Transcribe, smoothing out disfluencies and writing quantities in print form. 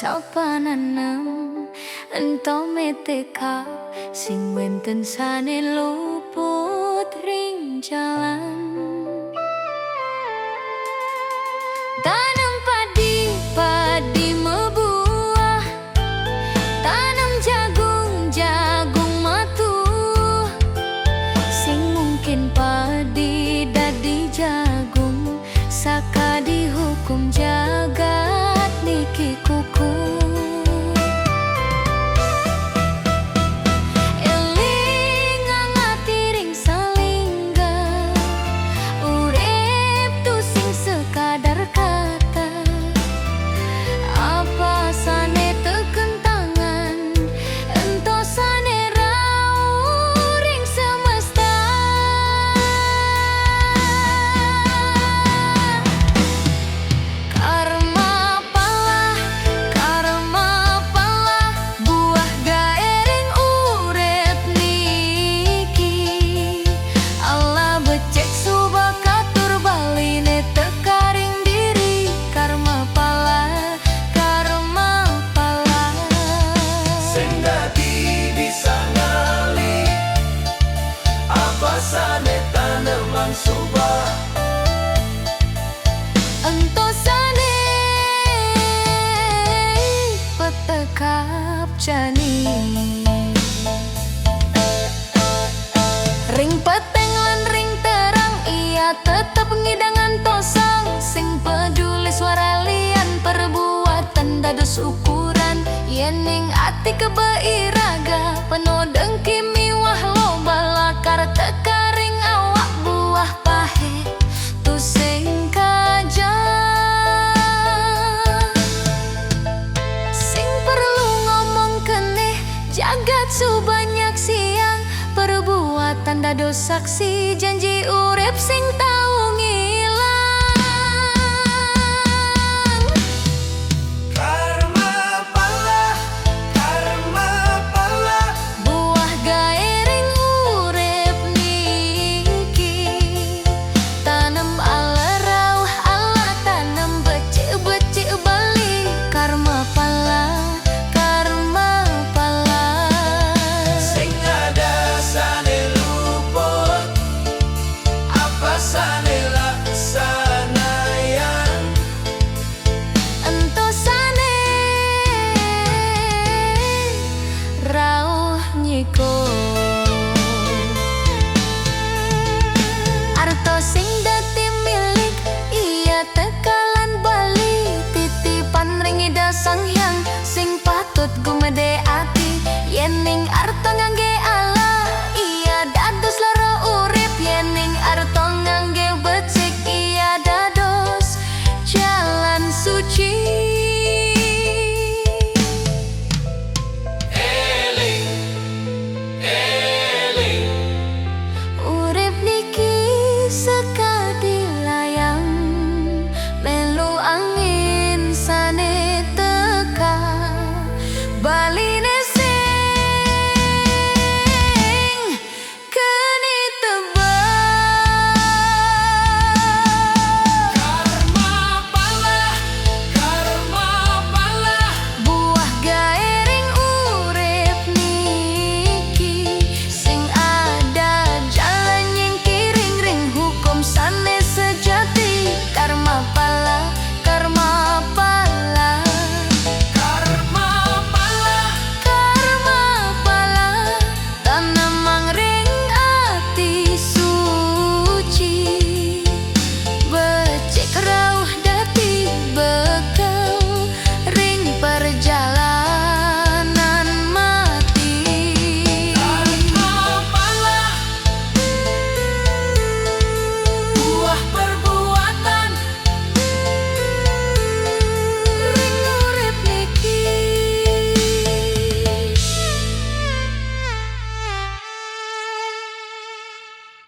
sapa nanem ento meteka sing wenten sane luput ring jalan. Tanam padi, padi mebuah, tanam jagung, jagung matuh. Sing mungkin padi dadi jagung, saka dihukum jagat niki kuku. Eling ngangati ring salingga, urip tu sing sekadar kata. Apa sane teken tangan, ento sane rau ring semesta. Karma pala, buah gaering urip niki. Allah becek subah katur baline tekaring diri. Karma pala, Sing dadi bisa ngali apa sane taneman subah. ento sane petekap jani. Ring peteng lan ring terang, ia tetap ngidangan tosang. Sing peduli suara lian, perbuatan dados ukuran. Yening ati kebeiraga, penuh dengki miwah loba lakar tekaring awak buah pahe tu sing kaja. Sing perlu ngomong keneh jagat subanyak siang, perbuatan dados saksi janji urip sing tak